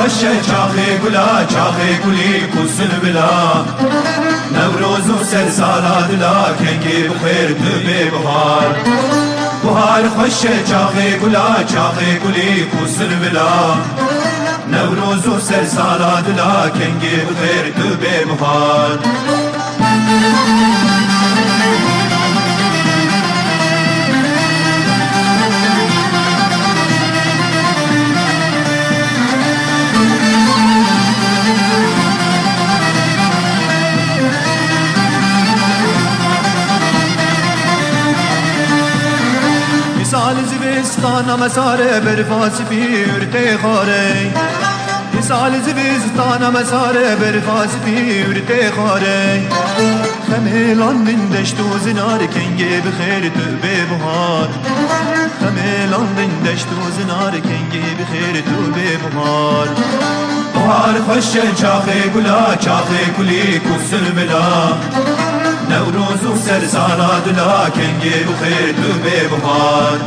خوشه چاقی گلا چاقی گلی کسل بلا نوروز و سر سالا دلا کنگی بخیر تو به بهار بهار خوشه چاقی گلا چاقی گلی کسل بلا نوروز و سر سالا دلا کنگی بخیر تو به بهار سال زبستان مساره برفاس بیرته خاره سال زبستان مساره برفاس بیرته خاره خمیلان من دشت و زنار کنگه بخیر تو به بهار خمیلان من دشت و زنار کنگه بخیر تو به بهار بهار خوشه چاقی گلا چاقی گلی کسل بلا نوروز و سر سالا دلا کنگی بخیر تو به بهار